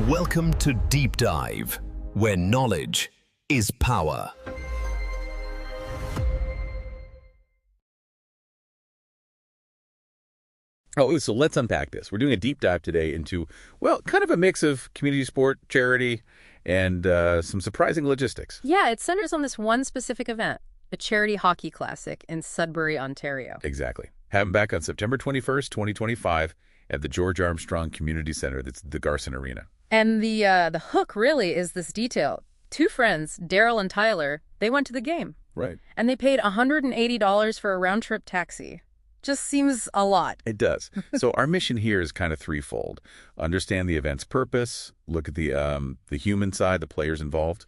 Welcome to Deep Dive, where knowledge is power. So let's unpack this. We're doing a deep dive today into, well, kind of a mix of community sport, charity, and some surprising logistics. Yeah, it centers on this one specific event, the Charity Hockey Classic in Sudbury, Ontario. Exactly. Have them back on September 21st, 2025 at the George Armstrong Community Center. That's the Garson Arena. And the hook really is this detail. Two friends, Daryl and Tyler, they went to the game. Right. And they paid $180 for a round-trip taxi. Just seems a lot. It does. So our mission here is kind of threefold. Understand the event's purpose, look at the human side, the players involved,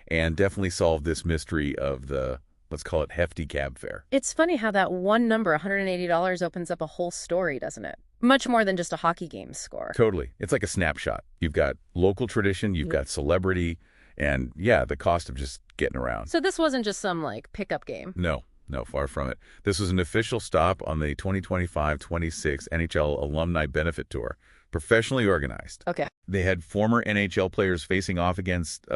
and definitely solve this mystery of the, let's call it, hefty cab fare. It's funny how that one number, $180, opens up a whole story, doesn't it? Much more than just a hockey game score. Totally. It's like a snapshot. You've got local tradition, you've got celebrity, and yeah, the cost of just getting around. So this wasn't just some, pickup game. No, far from it. This was an official stop on the 2025-26 NHL Alumni Benefit Tour, professionally organized. Okay. They had former NHL players facing off against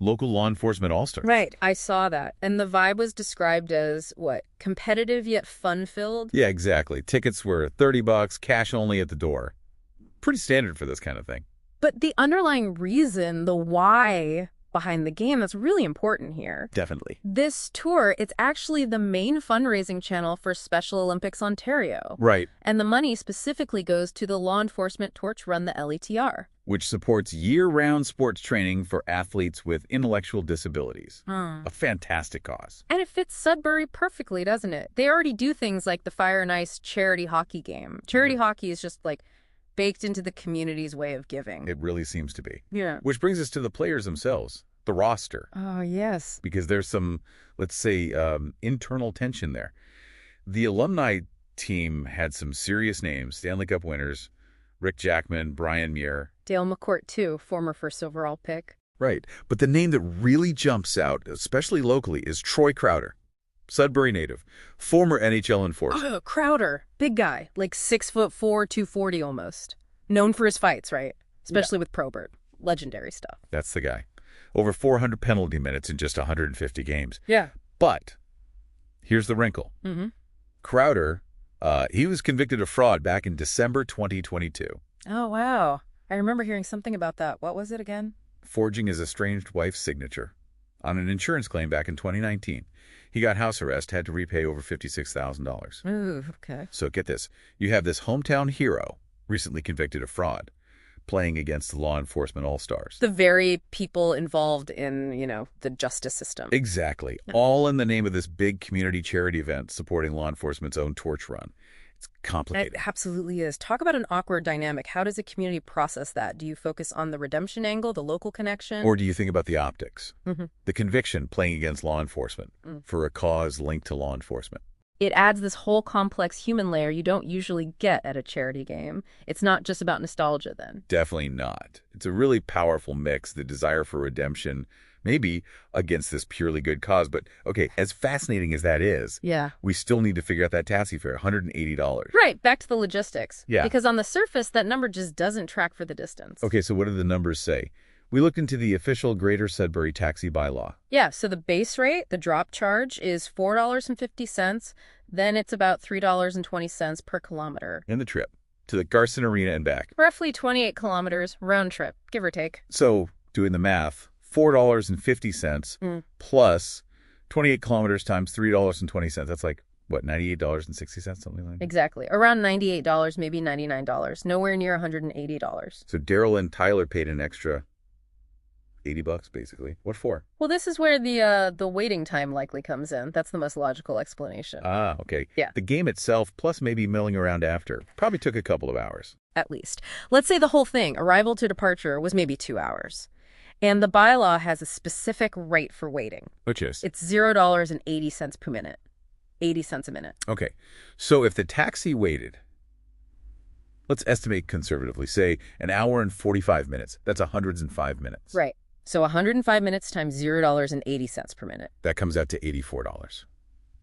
local law enforcement all-stars. Right. I saw that. And the vibe was described as, competitive yet fun-filled? Yeah, exactly. Tickets were $30, cash only at the door. Pretty standard for this kind of thing. But the underlying reason, the why behind the game, that's really important here. Definitely. This tour, it's actually the main fundraising channel for Special Olympics Ontario. Right. And the money specifically goes to the law enforcement torch run, the LETR. Which supports year-round sports training for athletes with intellectual disabilities. A fantastic cause. And it fits Sudbury perfectly, doesn't it? They already do things like the Fire and Ice charity hockey game. Charity hockey is just baked into the community's way of giving. It really seems to be. Yeah. Which brings us to the players themselves, the roster. Oh, yes. Because there's some, let's say, internal tension there. The alumni team had some serious names, Stanley Cup winners, Rick Jackman, Brian Muir. Dale McCourt, too, former first overall pick. Right. But the name that really jumps out, especially locally, is Troy Crowder. Sudbury native, former NHL enforcer. Oh, Crowder, big guy, 6'4", 240 almost. Known for his fights, right? Especially with Probert. Legendary stuff. That's the guy. Over 400 penalty minutes in just 150 games. Yeah. But here's the wrinkle. Crowder, he was convicted of fraud back in December 2022. Oh, wow. I remember hearing something about that. What was it again? Forging his estranged wife's signature on an insurance claim back in 2019. He got house arrest, had to repay over $56,000. Ooh, okay. So get this. You have this hometown hero, recently convicted of fraud, playing against the law enforcement all-stars. The very people involved in, the justice system. Exactly. All in the name of this big community charity event supporting law enforcement's own torch run. It's complicated. It absolutely is. Talk about an awkward dynamic. How does a community process that? Do you focus on the redemption angle, the local connection? Or do you think about the optics? The conviction playing against law enforcement for a cause linked to law enforcement. It adds this whole complex human layer you don't usually get at a charity game. It's not just about nostalgia then. Definitely not. It's a really powerful mix, the desire for redemption, maybe against this purely good cause. But, okay, as fascinating as that is, we still need to figure out that taxi fare, $180. Right, back to the logistics. Yeah. Because on the surface, that number just doesn't track for the distance. Okay, so what do the numbers say? We looked into the official Greater Sudbury taxi bylaw. Yeah, so the base rate, the drop charge, is $4.50. Then it's about $3.20 per kilometer. And the trip to the Garson Arena and back. Roughly 28 kilometers round trip, give or take. So, doing the math, $4.50 plus 28 kilometers times $3.20. That's $98.60, something like that? Exactly. Around $98, maybe $99. Nowhere near $180. So Daryl and Tyler paid an extra $80, basically. What for? Well, this is where the waiting time likely comes in. That's the most logical explanation. Ah, okay. Yeah. The game itself, plus maybe milling around after, probably took a couple of hours. At least. Let's say the whole thing, arrival to departure, was maybe 2 hours. And the bylaw has a specific rate for waiting. Which is? It's $0.80 per minute. 80 cents a minute. Okay. So if the taxi waited, let's estimate conservatively, say an hour and 45 minutes. That's 105 minutes. Right. So 105 minutes times $0.80 per minute. That comes out to $84.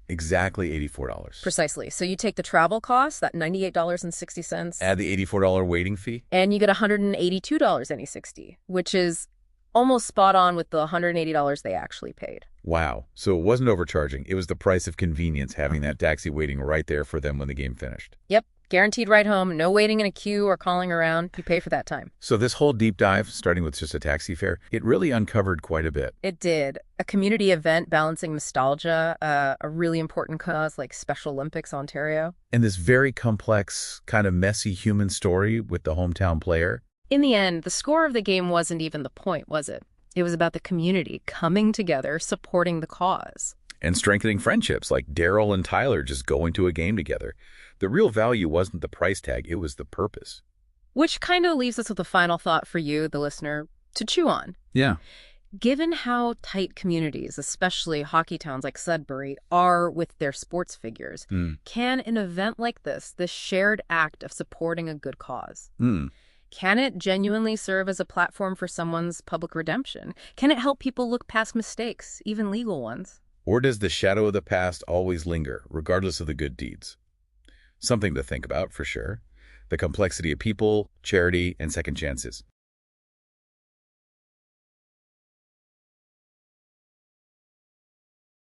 Exactly $84. Precisely. So you take the travel cost, that $98.60, Add the $84 waiting fee? and you get $182.60, which is almost spot on with the $180 they actually paid. Wow. So it wasn't overcharging. It was the price of convenience having that taxi waiting right there for them when the game finished. Yep. Guaranteed ride home, no waiting in a queue or calling around. You pay for that time. So this whole deep dive, starting with just a taxi fare, it really uncovered quite a bit. It did. A community event balancing nostalgia, a really important cause like Special Olympics Ontario. And this very complex, kind of messy human story with the hometown player. In the end, the score of the game wasn't even the point, was it? It was about the community coming together, supporting the cause. And strengthening friendships like Daryl and Tyler just going to a game together. The real value wasn't the price tag, it was the purpose. Which kind of leaves us with a final thought for you, the listener, to chew on. Yeah. Given how tight communities, especially hockey towns like Sudbury, are with their sports figures, can an event like this shared act of supporting a good cause, can it genuinely serve as a platform for someone's public redemption? Can it help people look past mistakes, even legal ones? Or does the shadow of the past always linger, regardless of the good deeds? Something to think about, for sure. The complexity of people, charity, and second chances.